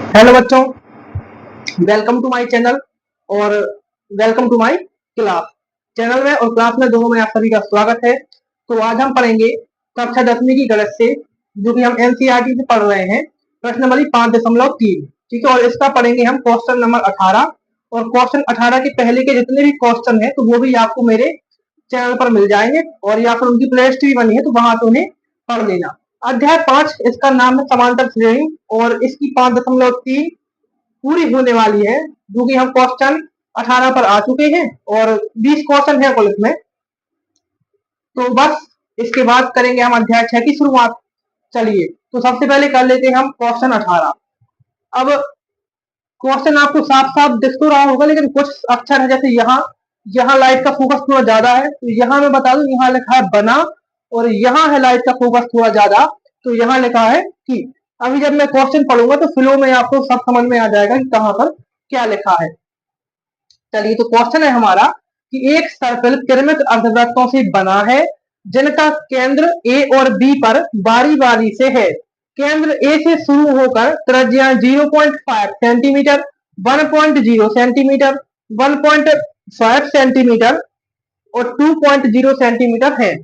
Hello बच्चों, welcome to my channel और welcome to my class. Channel में और क्लास में दोनों में आप सभी का स्वागत है। तो आज हम पढ़ेंगे कक्षा 10वीं की गणित से, जो कि हम एनसीईआरटी से पढ़ रहे हैं, प्रश्न नंबर 5.3। ठीक है, और इसका पढ़ेंगे हम क्वेश्चन नंबर 18। और क्वेश्चन 18 के पहले के जितने भी क्वेश्चन है तो वो भी आपको मेरे चैनल पर मिल जाएंगे, और या फिर उनकी प्ले लिस्ट भी बनी है तो वहां से उन्हें पढ़ लेना। अध्याय 5, इसका नाम है समांतर श्रेणी, और इसकी 5.3 पूरी होने वाली है, जो कि हम क्वेश्चन 18 पर आ चुके हैं और 20 क्वेश्चन है कुल इसमें। तो बस इसके बाद करेंगे हम अध्याय 6 की शुरुआत। चलिए, तो सबसे पहले कर लेते हैं हम क्वेश्चन 18। अब क्वेश्चन आपको साफ साफ दिख तो रहा होगा, लेकिन कुछ अक्षर है, जैसे यहाँ यहाँ लाइट का फोकस थोड़ा ज्यादा है, तो यहाँ मैं बता दूं, यहाँ लिखा है बना, और यहाँ है लाइट का फोकस थोड़ा ज्यादा, तो यहाँ लिखा है कि। अभी जब मैं क्वेश्चन पढ़ूंगा तो फ्लो में आपको सब समझ में आ जाएगा कि कहाँ पर क्या लिखा है। चलिए, तो क्वेश्चन है हमारा कि एक सर्कल परिमित अर्धवृत्तों से बना है, जिनका केंद्र ए और बी पर बारी बारी से है। केंद्र ए से शुरू होकर त्रिज्या 0.5 सेंटीमीटर, 1.0 सेंटीमीटर, 1.5 सेंटीमीटर और 2.0 सेंटीमीटर है,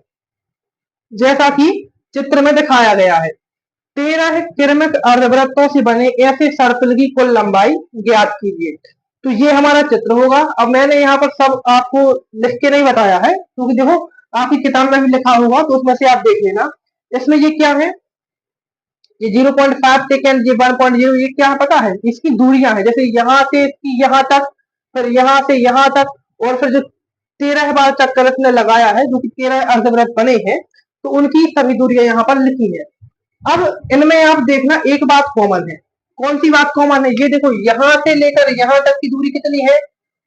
जैसा कि चित्र में दिखाया गया है। 13 किरमिक अर्धवृत्तों से बने ऐसे सर्कल की कुल लंबाई ज्ञात कीजिए। तो ये हमारा चित्र होगा। अब मैंने यहाँ पर सब आपको लिख के नहीं बताया है, क्योंकि देखो आपकी किताब में भी लिखा होगा, तो उसमें से आप देख लेना। इसमें ये क्या है, ये 0.5 सेकेंड, ये 1.0, ये क्या पता है, इसकी दूरियां है। जैसे यहाँ से इसकी यहाँ तक, फिर यहाँ से यहाँ तक, और फिर जो 13 बार चक्कर इसने लगाया है, जो कि 13 अर्धवृत्त बने हैं, तो उनकी सभी दूरियां यहाँ पर लिखी है। अब इनमें आप देखना एक बात कॉमन है। कौन सी बात कॉमन है, ये देखो, यहाँ से लेकर यहाँ तक की दूरी कितनी है,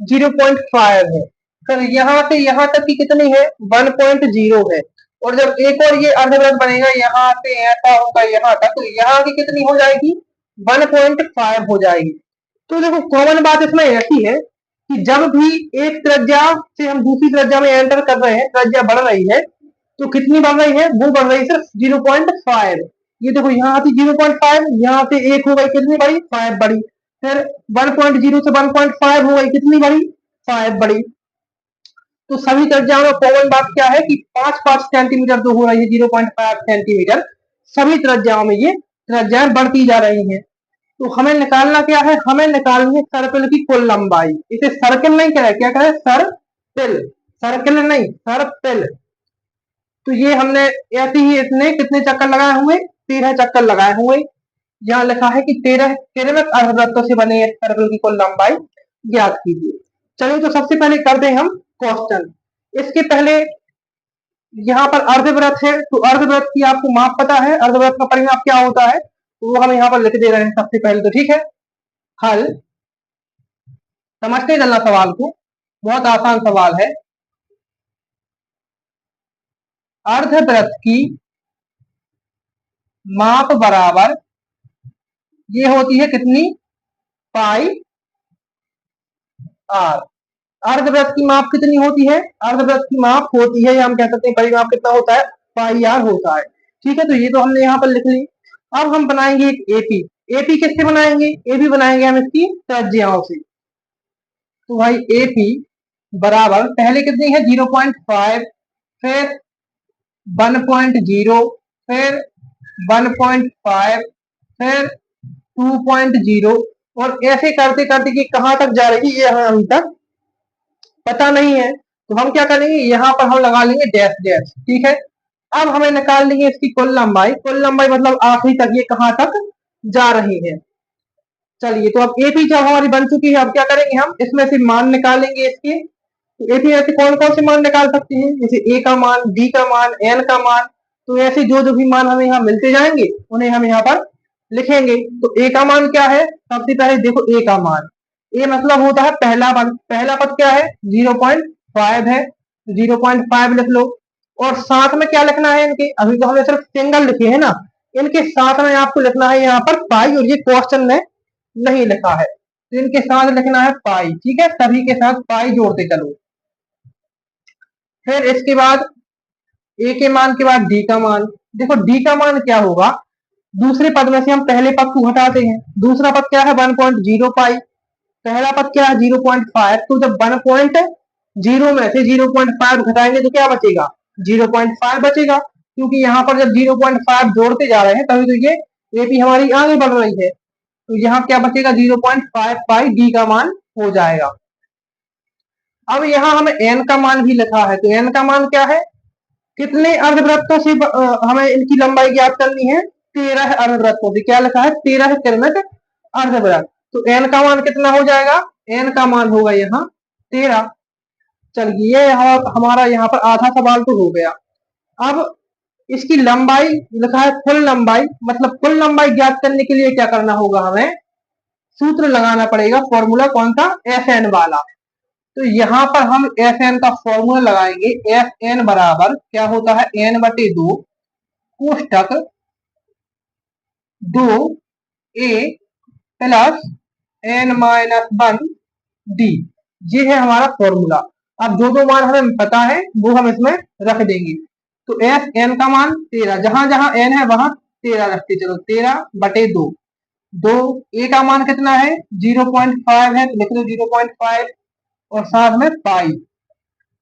0.5 है। फिर यहाँ से यहाँ तक की कितनी है, 1.0 है। और जब एक और ये अर्धवृत्त बनेगा, यहाँ से ऐसा होगा यहाँ तक, तो यहाँ की कितनी हो जाएगी, 1.5 हो जाएगी। तो देखो कॉमन बात इसमें ऐसी है कि जब भी एक त्रिज्या से हम दूसरी त्रिज्या में एंटर कर रहे हैं, त्रिज्या बढ़ रही है, तो कितनी बढ़ रही है, वो बढ़ रही है सिर्फ 0.5। ये देखो यहाँ थी 0.5, यहाँ से एक हो गई, कितनी बड़ी, 5 बड़ी। फिर 1.0 से 1.5 हो गई, कितनी बड़ी, 5 बड़ी। तो सभी त्रिज्याओं में कॉमन बात क्या है कि 5-5 सेंटीमीटर जो हो रही है, 0.5 सेंटीमीटर, सभी त्रिज्याओं में ये त्रिज्याएं बढ़ती जा रही हैं। तो हमें निकालना क्या है, हमें निकालनी है सर्कल की कुल लंबाई। इसे सर्कल नहीं कहे, क्या कहे, सर्पिल, सर्कल नहीं, सर्पिल। तो ये हमने ऐसे ही इतने कितने चक्कर लगाए हुए, 13 चक्कर लगाए हुए। यहाँ लिखा है कि 13 किरमिक अर्धवृत्तों से बने एक सर्कल की कुल लंबाई ज्ञात कीजिए। चलिए, तो सबसे पहले करते हैं हम क्वेश्चन। इसके पहले यहाँ पर अर्धवृत्त है, तो अर्धवृत्त की आपको माप पता है, अर्धवृत्त का परिमाप क्या होता है, तो वो हम यहाँ पर लिख दे रहे हैं सबसे पहले। तो ठीक है, हल समझते चलना सवाल को, बहुत आसान सवाल है। अर्धवृत्त की माप बराबर ये होती है कितनी, पाई आर। अर्धवृत्त की माप कितनी होती है, अर्धवृत्त की माप होती है, या हम कह सकते हैं परिमाप कितना होता है, पाई आर होता है। ठीक है, तो ये तो हमने यहाँ पर लिख ली। अब हम बनाएंगे एक एपी। एपी किससे बनाएंगे, एपी बनाएंगे हम इसकी त्रिज्याओं से। तो भाई एपी बराबर पहले कितनी है, 0.5, फिर 1.0, फिर 1.5, फिर 2.0, और ऐसे करते करते कि कहां तक जा रही है हमें अभी तक पता नहीं है। तो हम क्या करेंगे, यहाँ पर हम लगा लेंगे डैश डैश। ठीक है, अब हमें निकाल लेंगे इसकी कुल लंबाई। कुल लंबाई मतलब आखिरी तक ये कहां तक जा रही है। चलिए, तो अब एपी जब हमारी बन चुकी है, अब क्या करेंगे, हम इसमें से मान निकालेंगे इसके। तो एपी ऐसे कौन कौन से मान निकाल सकते हैं, जैसे ए का मान, बी का मान, एन का मान। तो ऐसे जो जो भी मान हमें यहाँ मिलते जाएंगे, उन्हें हम यहाँ पर लिखेंगे। तो ए का मान क्या है, सबसे पहले देखो ए का मान, ए मतलब होता है पहला पद। पहला पद क्या है, 0.5 है, 0.5 लिख लो। और साथ में क्या लिखना है इनके, अभी तो हमने सिर्फ सिंगल लिखे हैं ना, इनके साथ में आपको लिखना है यहाँ पर पाई, और ये क्वेश्चन में नहीं लिखा है, तो इनके साथ लिखना है पाई। ठीक है, सभी के साथ पाई जोड़ते चलो। फिर इसके बाद ए के मान के बाद डी का मान। देखो डी का मान क्या होगा, दूसरे पद में से हम पहले पद को घटाते हैं। दूसरा पद क्या है 1.0 पाई, पहला पद क्या है 0.5। तो जब 1.0 में से 0.5 घटाएंगे तो क्या बचेगा 0.5 बचेगा, क्योंकि यहाँ पर जब 0.5 जोड़ते जा रहे हैं तभी तो ये एपी हमारी आगे बढ़ रही है। तो यहाँ क्या बचेगा 0.5 पाई डी का मान हो जाएगा। अब यहाँ हमें एन का मान भी लिखा है, तो एन का मान क्या है, कितने अर्धवृत्तों से हमें इनकी लंबाई ज्ञात करनी है, 13 अर्धवृत्तों से। क्या लिखा है 13 किरणक अर्धवृत्त। तो एन का मान कितना हो जाएगा, एन का मान होगा यहाँ 13। चलिए हमारा यहाँ पर आधा सवाल तो हो गया। अब इसकी लंबाई लिखा है कुल लंबाई, मतलब कुल लंबाई ज्ञात करने के लिए क्या करना होगा, हमें सूत्र लगाना पड़ेगा। फॉर्मूला कौन सा, एफ एन वाला। तो यहाँ पर हम एफ एन का फॉर्मूला लगाएंगे। एफ एन बराबर क्या होता है, एन बटे 2 कोष्टक 2 ए प्लस एन माइनस 1 डी। ये है हमारा फॉर्मूला। अब जो मान हमें पता है वो हम इसमें रख देंगे। तो एफ एन का मान 13, जहां जहां एन है वहां 13 रखते चलो। 13 बटे 2, 2 ए का मान कितना है 0.5 है, तो लिख दो 0.5 और साथ में पाई।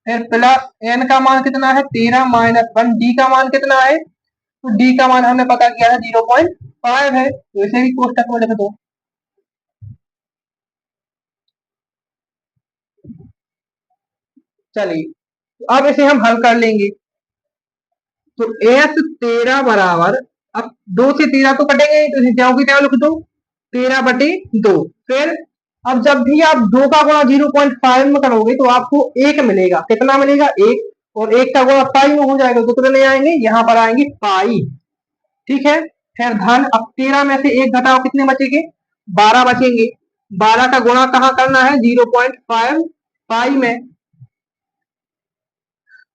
फिर प्लस एन का मान कितना है 13 माइनस 1, डी का मान कितना है, तो डी का मान हमने पता किया है 0.5 है, तो इसे भी कोष्टक में लिख दो। चलिए अब इसे हम हल कर लेंगे। तो एस 13 बराबर, अब 2 से 13 तो कटेंगे, तो इसे ज्यों की त्यों लिख दो 13 बटे 2। फिर अब जब भी आप 2 का गुणा 0.5 में करोगे तो आपको 1 मिलेगा। कितना मिलेगा 1, और 1 का गुणा पाई में हो जाएगा तो कितने आएंगे, यहाँ पर आएंगे पाई। ठीक है, फिर धन, अब 13 में से 1 घटाओ कितने बचेंगे 12 बचेंगे। 12 का गुणा कहाँ करना है 0.5 पाई में।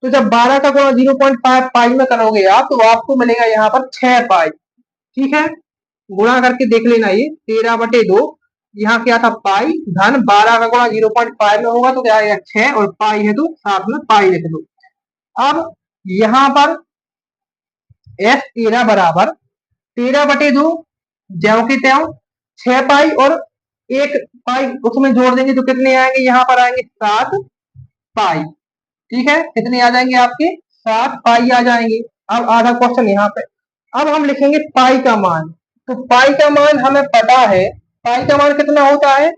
तो जब 12 का गुणा 0.5 पाई में करोगे आप तो आपको मिलेगा यहाँ पर 6 पाई। ठीक है, गुणा करके देख लेना, ये 13 बटे 2, यहाँ क्या था पाई, धन 12 का गुणा 0.5 में होगा तो क्या आएगा 6, और पाई है तो साथ में पाई लिख दो। अब यहाँ पर एस 13 बराबर 13 बटे 2 ज्यों की त्यों 6 पाई और 1 पाई उसमें जोड़ देंगे तो कितने आएंगे, यहाँ पर आएंगे 7 पाई। ठीक है, कितने आ जाएंगे आपके 7 पाई आ जाएंगे। अब आधा क्वेश्चन यहाँ पे, अब हम लिखेंगे पाई का मान। तो पाई का मान हमें पता है, पाई का मान कितना होता है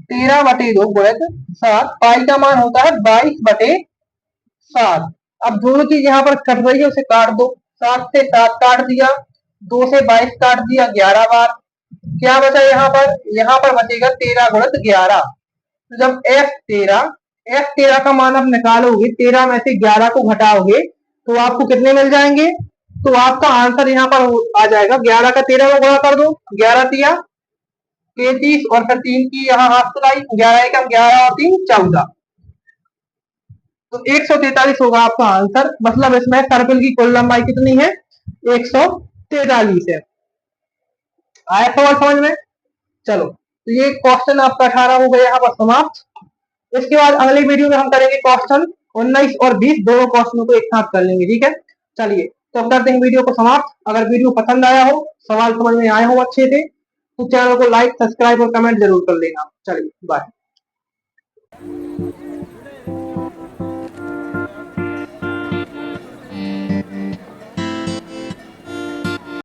13 बटे 2 गुणित 7, पाई का मान होता है 22 बटे 7। अब दोनों चीज यहाँ पर कट रही है उसे काट दो, 7 से 7 काट दिया, 2 से 22 काट दिया 11 बार। क्या बचा यहाँ पर बचेगा 13 गुणित 11। तो जब F13 का मान आप निकालोगे, 13 में से 11 को घटाओगे तो आपको कितने मिल जाएंगे, तो आपका आंसर यहाँ पर आ जाएगा 11 का 13 में गुणा कर दो, 11 तिया 33 और फिर 3 की यहाँ हाथ चलाई, 11 एकम 11 और 3 14, तो 143 होगा आपका आंसर। मतलब इसमें सर्कल की कुल लंबाई कितनी है 143 है। आया सवाल समझ में। चलो तो ये क्वेश्चन आपका 18 हो गया यहाँ पर समाप्त। इसके बाद अगली वीडियो में हम करेंगे क्वेश्चन 19 और 20, दोनों क्वेश्चनों को एक साथ कर लेंगे। ठीक है, चलिए तो हम करते हैं वीडियो को समाप्त। अगर वीडियो पसंद आया हो, सवाल समझ में आए हो अच्छे से, तो चैनल को लाइक सब्सक्राइब और कमेंट जरूर कर लेना। चलिए बाय।